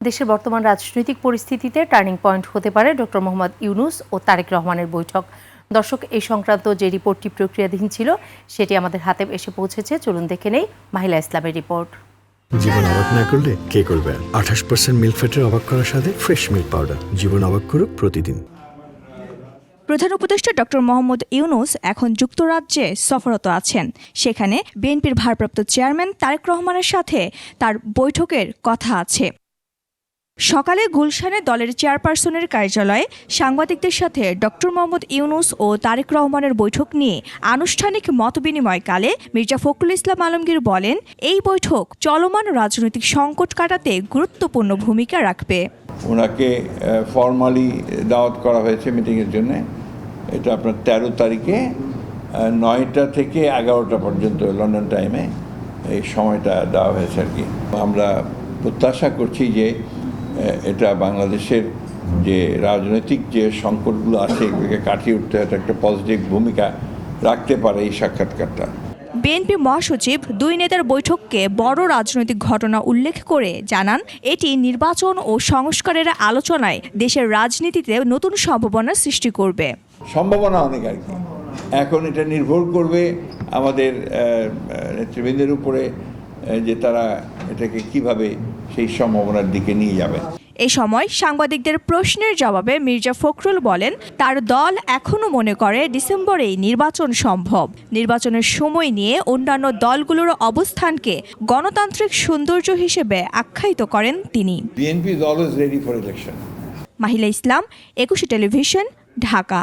দেশের বর্তমান রাজনৈতিক পরিস্থিতিতে টার্নিং পয়েন্ট হতে পারে ডক্টর মোহাম্মদ ইউনূস ও তারেক রহমানের বৈঠক। দর্শক, এই সংক্রান্ত যে রিপোর্টটি প্রক্রিয়াধীন ছিল সেটি আমাদের হাতে এসে পৌঁছেছে। চলুন দেখে নেই মাহিলা ইসলামের রিপোর্ট। জীবন অবাক না করলে কে করবে? 28% মিল্ক ফ্যাটের অবাক করার সাথে ফ্রেশ মিল্ক পাউডার। জীবন অবাক করুক প্রতিদিন। প্রধান উপদেষ্টা ডক্টর মোহাম্মদ ইউনূস এখন যুক্তরাজ্যে সফররত আছেন। সেখানে বিএনপির ভারপ্রাপ্ত চেয়ারম্যান তারেক রহমানের সাথে তার বৈঠকের কথা আছে। সকালে গুলশানে দলের চেয়ারপারসনের কার্যালয়ে সাংবাদিকদের সাথে ডক্টর মোহাম্মদ ইউনূস ও তারেক রহমানের বৈঠক নিয়ে আনুষ্ঠানিক মতবিনিময়কালে মির্জা ফখরুল ইসলাম আলমগীর বলেন, এই বৈঠক চলমান রাজনৈতিক সংকট কাটাতে গুরুত্বপূর্ণ ভূমিকা রাখবে। ওনাকে ফর্মালি দাওয়াত করা হয়েছে মিটিংয়ের জন্য। এটা আপনার 13 তারিখে 9টা থেকে 11টা পর্যন্ত লন্ডন টাইমে এই সময়টা দেওয়া হয়েছে আর কি। আমরা প্রত্যাশা করছি যে এটা বাংলাদেশের যে রাজনৈতিক যে সংকটগুলো আছে এগুলোকে কাটিয়ে উঠতে একটা পজিটিভ ভূমিকা রাখতে পারে এই সাক্ষাৎকারটা। বিএনপি মহাসচিব দুই নেতার বৈঠককে বড় রাজনৈতিক ঘটনা উল্লেখ করে জানান, এটি নির্বাচন ও সংস্কারের আলোচনায় দেশের রাজনীতিতে নতুন সম্ভাবনার সৃষ্টি করবে। সম্ভাবনা অনেক আর কি। এখন এটা নির্ভর করবে আমাদের নেতৃবৃন্দের উপরে যে তারা এটাকে কিভাবে সেই সম্ভাবনার দিকে নিয়ে যাবে। এই সময় সাংবাদিকদের প্রশ্নের জবাবে মির্জা ফখরুল বলেন, তার দল এখনও মনে করে ডিসেম্বরেই নির্বাচন সম্ভব। নির্বাচনের সময় নিয়ে অন্যান্য দলগুলোর অবস্থানকে গণতান্ত্রিক সৌন্দর্য হিসেবে আখ্যায়িত করেন তিনি। বিএনপি দল is ready for election. Mahila Islam, 21 television, Dhaka.